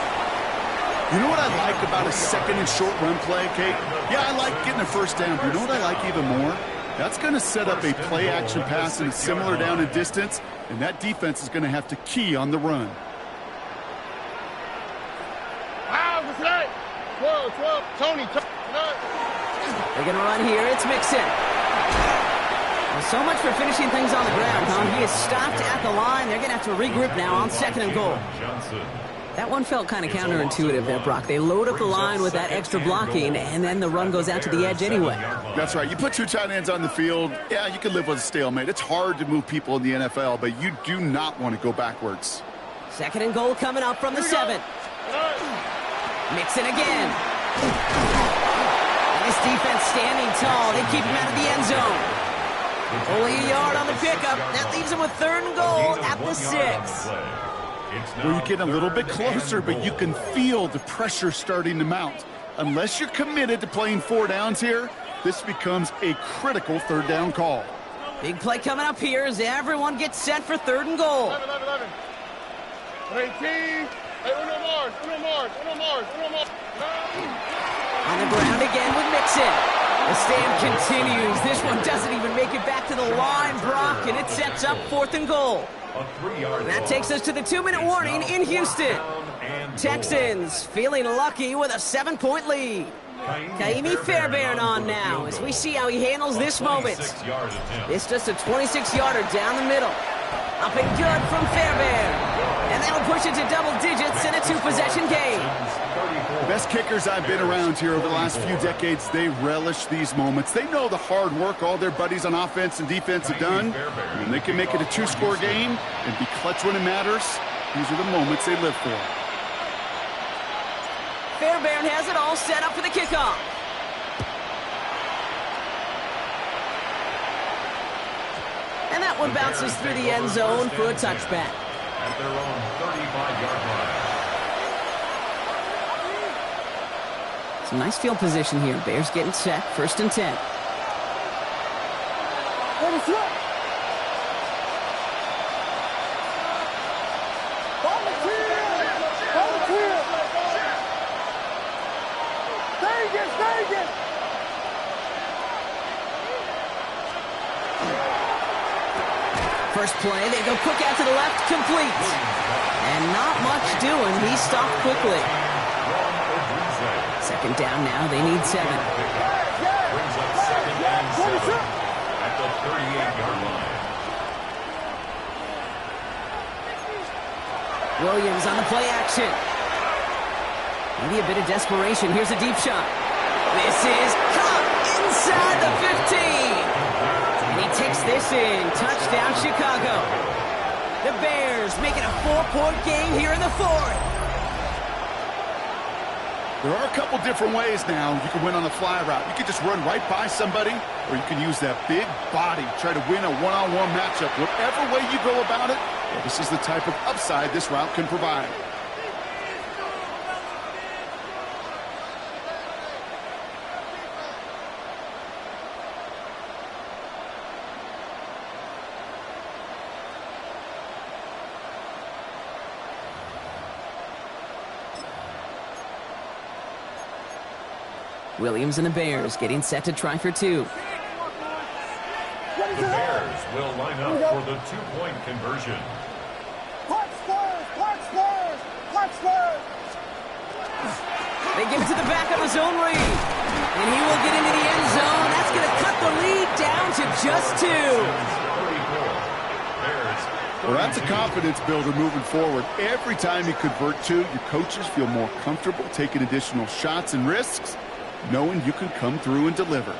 You know what I like about a second and short run play, Kate? Yeah, I like getting a first down, but you know what I like even more? That's going to set up a play-action pass in a similar down and distance, and that defense is going to have to key on the run. Wow, what's that? 12. Tony. They're going to run here. It's Mixon. Well, so much for finishing things on the ground, huh? He is stopped at the line. They're going to have to regroup now on second and goal. That one felt kind of counterintuitive there, Brock. They load up the line with that extra blocking, and then the run goes out to the edge anyway. That's right. You put 2 tight ends on the field, yeah, you can live with a stalemate. It's hard to move people in the NFL, but you do not want to go backwards. Second and goal coming up from the 7. Mixon again. And this defense standing tall. They keep him out of the end zone. Only a yard on the pickup. That leaves him with third and goal at the 6. Well, you get a little bit closer, but you can feel the pressure starting to mount. Unless you're committed to playing 4 downs here, this becomes a critical third down call. Big play coming up here as everyone gets set for third and goal. 11. 18. Hey, Uno Mars. On the ground again with Mixon. The stand continues. This one doesn't even make it back to the line, Brock, and it sets up fourth and goal. And that takes us to the 2-minute warning in Houston. Texans feeling lucky with a 7-point lead. Kaimi Fairbairn on now as we see how he handles this moment. It's just a 26-yarder down the middle. Up and good from Fairbairn. And that'll push it to double digits in a 2-possession game. The best kickers I've been around here over the last few decades, they relish these moments. They know the hard work all their buddies on offense and defense have done. And they can make it a 2-score game and be clutch when it matters. These are the moments they live for. Fairbairn has it all set up for the kickoff. And that one bounces through the end zone for a touchback. At their own 35-yard line. Some nice field position here. Bears getting set. First and 10. First play, they go quick out to the left, complete. And not much doing. He stopped quickly. Second down now. They need 7. Brings up second and 7 at the 38-yard line. Williams on the play action. Maybe a bit of desperation. Here's a deep shot. This is caught inside the 15. And he takes this in. Touchdown, Chicago. The Bears make it a 4-point game here in the 4th. There are a couple different ways now. You can win on the fly route. You can just run right by somebody, or you can use that big body, try to win a one-on-one matchup. Whatever way you go about it, well, this is the type of upside this route can provide. Williams and the Bears getting set to try for 2. The Bears will line up for the 2-point conversion. They give it to the back of his own read. And he will get into the end zone. That's going to cut the lead down to just 2. Well, that's a confidence builder moving forward. Every time you convert 2, your coaches feel more comfortable taking additional shots and risks, knowing you can come through and deliver.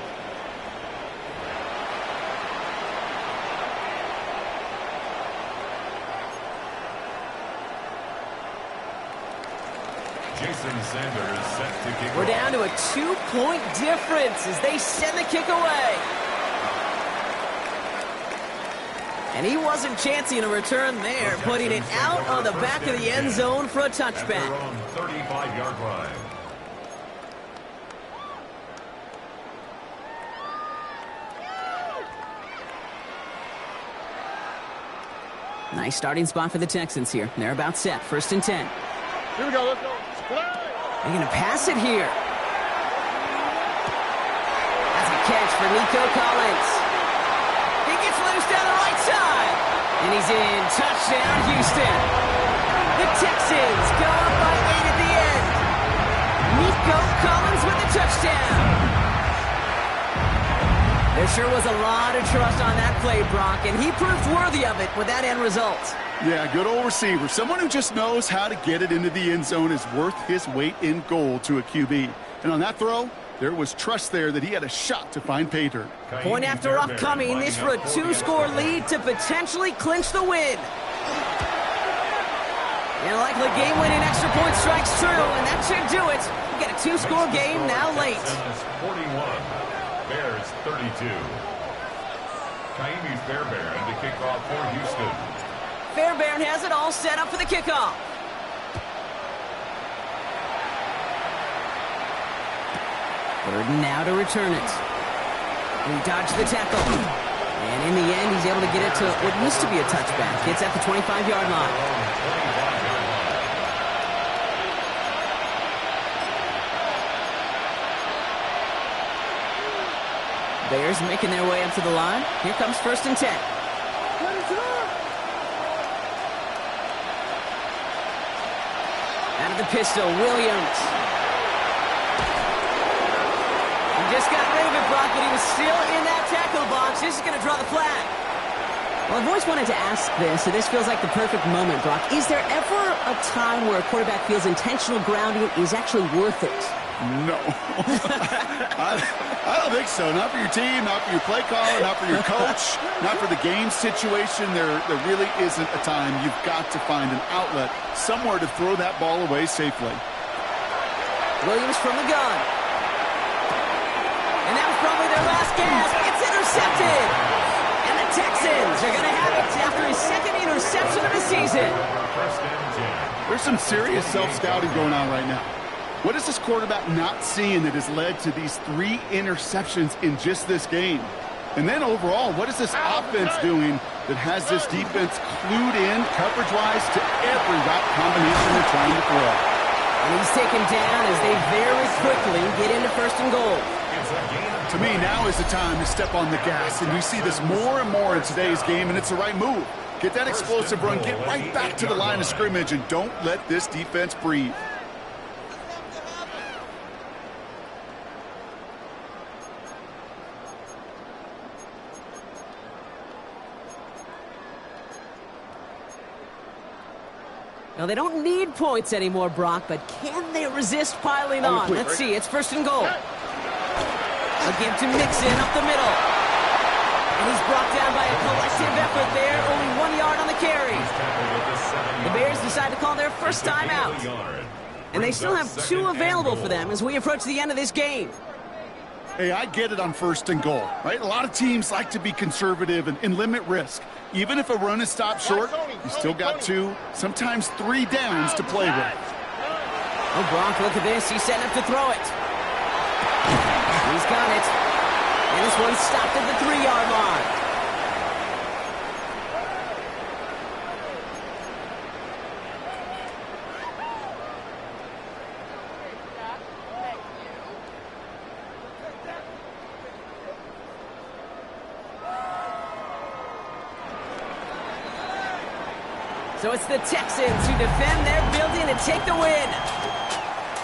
Jason Sanders set to kick. We're down to a 2-point difference as they send the kick away. And he wasn't chancing a return there, putting it out on the back of the end zone for a touchback. 35-yard line. Nice starting spot for the Texans here. They're about set. 1st and 10. Here we go. Let's go. They're going to pass it here. That's a catch for Nico Collins. He gets loose down the right side. And he's in. Touchdown, Houston. The Texans go up by 8 at the end. Nico Collins with the touchdown. There sure was a lot of trust on that play, Brock, and he proved worthy of it with that end result. Yeah, good old receiver. Someone who just knows how to get it into the end zone is worth his weight in gold to a QB. And on that throw, there was trust there that he had a shot to find pay dirt. Point after upcoming, this for a 2-score lead to potentially clinch the win. And likely game-winning extra point strikes true, and that should do it. We get a 2-score game now late. 41. Bears 32. Kaimi Fairbairn to kick off for Houston. Fairbairn has it all set up for the kickoff. Third and now to return it. He dodged the tackle. And in the end, he's able to get it to what used to be a touchback. It's at the 25-yard line. Bears making their way up to the line. Here comes 1st and 10. Out of the pistol, Williams. He just got rid of it, Brock, but he was still in that tackle box. This is going to draw the flag. Well, I've always wanted to ask this, so this feels like the perfect moment, Brock. Is there ever a time where a quarterback feels intentional grounding is actually worth it? No. I don't think so. Not for your team, not for your play caller, not for your coach, not for the game situation. There really isn't a time. You've got to find an outlet, somewhere to throw that ball away safely. Williams from the gun. And that was probably their last gasp. It's intercepted. And the Texans are going to have it after his 2nd interception of the season. There's some serious self-scouting going on right now. What is this quarterback not seeing that has led to these 3 interceptions in just this game? And then overall, what is this offense doing that has this defense clued in coverage-wise to every route combination they're trying to throw? And he's taken down as they very quickly get into 1st and goal. To me, now is the time to step on the gas, and we see this more and more in today's game, and it's the right move. Get that explosive run, get right back to the line of scrimmage, and don't let this defense breathe. Now, they don't need points anymore, Brock, but can they resist piling on? Let's see. It's 1st and goal. A give to Mixon up the middle. And he's brought down by a collective effort there. Only 1 yard on the carry. The Bears decide to call their first time out. And they still have 2 available for them as we approach the end of this game. Hey, I get it on 1st and goal, right? A lot of teams like to be conservative and limit risk. Even if a run is stopped short, you still got 2, sometimes 3 downs to play with. Oh, Brock, look at this. He's setting up to throw it. He's got it. And this one's stopped at the 3-yard line. So it's the Texans who defend their building and take the win.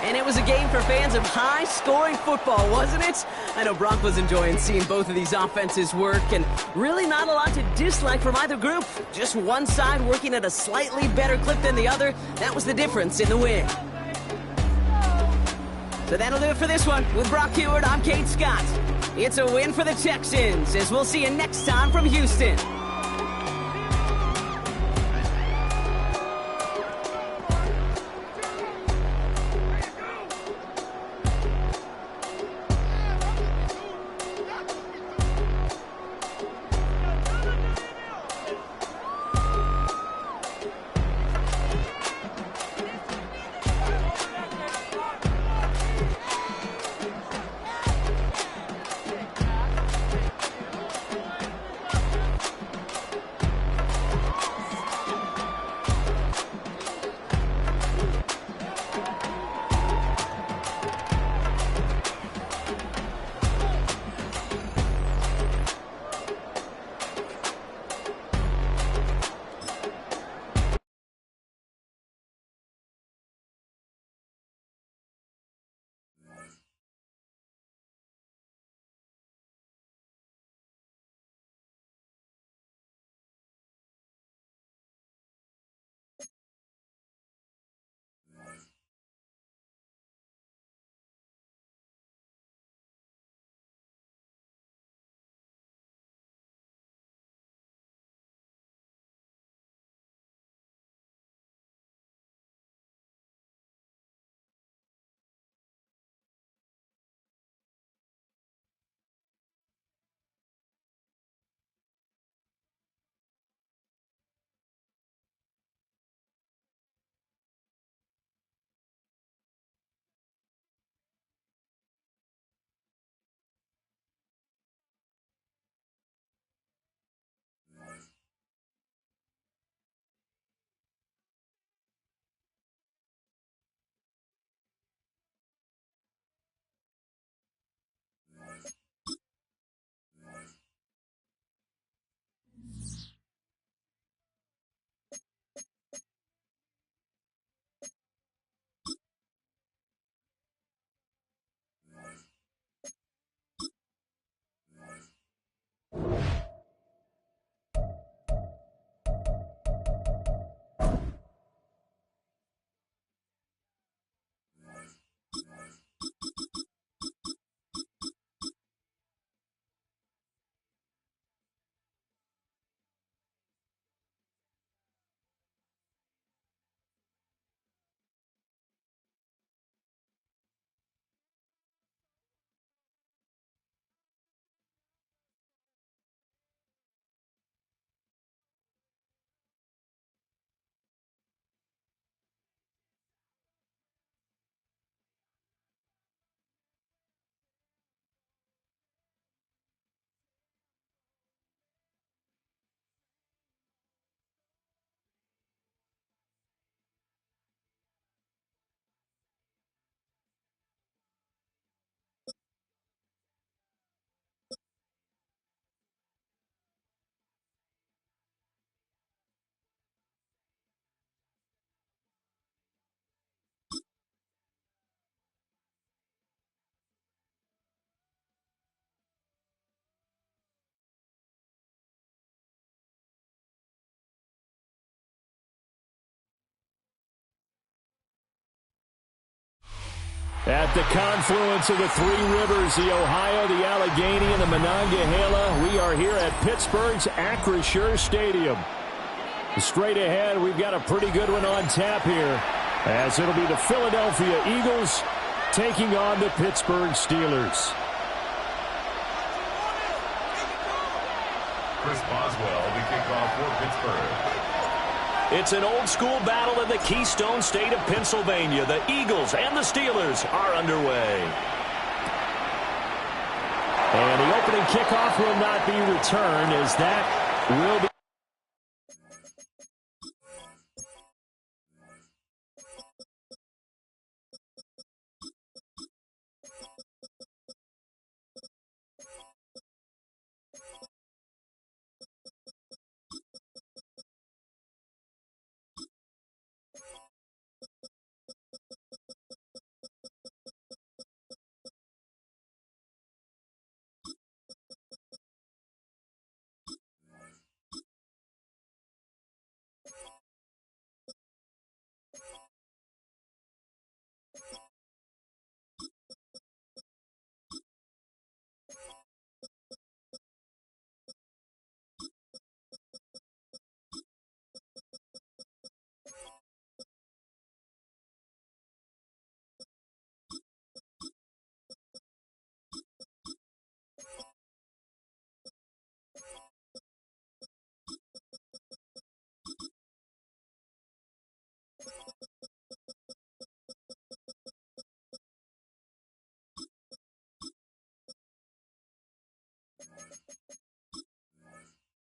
And it was a game for fans of high-scoring football, wasn't it? I know Brock was enjoying seeing both of these offenses work, and really not a lot to dislike from either group. Just one side working at a slightly better clip than the other. That was the difference in the win. So that'll do it for this one. With Brock Heward, I'm Kate Scott. It's a win for the Texans, as we'll see you next time from Houston. At the confluence of the three rivers, the Ohio, the Allegheny, and the Monongahela, we are here at Pittsburgh's Acrisure Stadium. Straight ahead, we've got a pretty good one on tap here, as it'll be the Philadelphia Eagles taking on the Pittsburgh Steelers. Chris Boswell, the kickoff for Pittsburgh. It's an old-school battle in the Keystone State of Pennsylvania. The Eagles and the Steelers are underway. And the opening kickoff will not be returned, as that will be.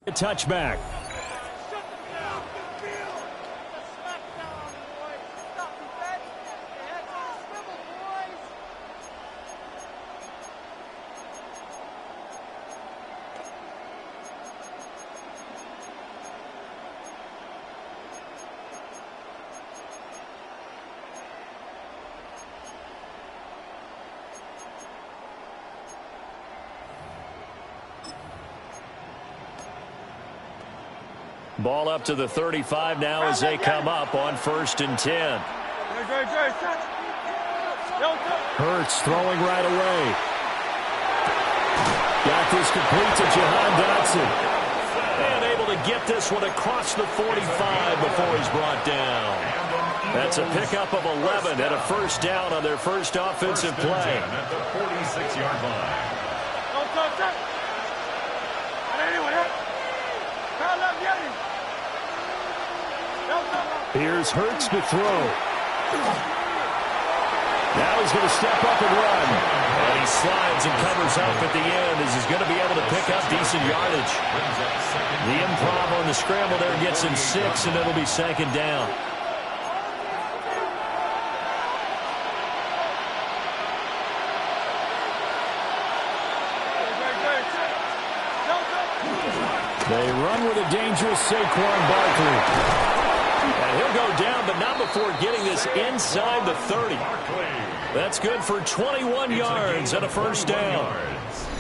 A touchback. Ball up to the 35 now as they come up on 1st and 10. Hurts throwing right away. Got this complete to Jahan Dotson. And able to get this one across the 45 before he's brought down. That's a pickup of 11 and a first down on their first offensive play. At the 46-yard line. Here's Hurts to throw. Now he's going to step up and run. And he slides and covers up at the end as he's going to be able to pick up decent yardage. The improv on the scramble there gets him 6, and it'll be 2nd down. They run with a dangerous Saquon Barkley. And he'll go down, but not before getting this inside the 30. That's good for 21 yards and a first down.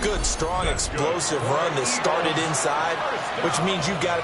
Good, strong, explosive run that started inside, which means you've got to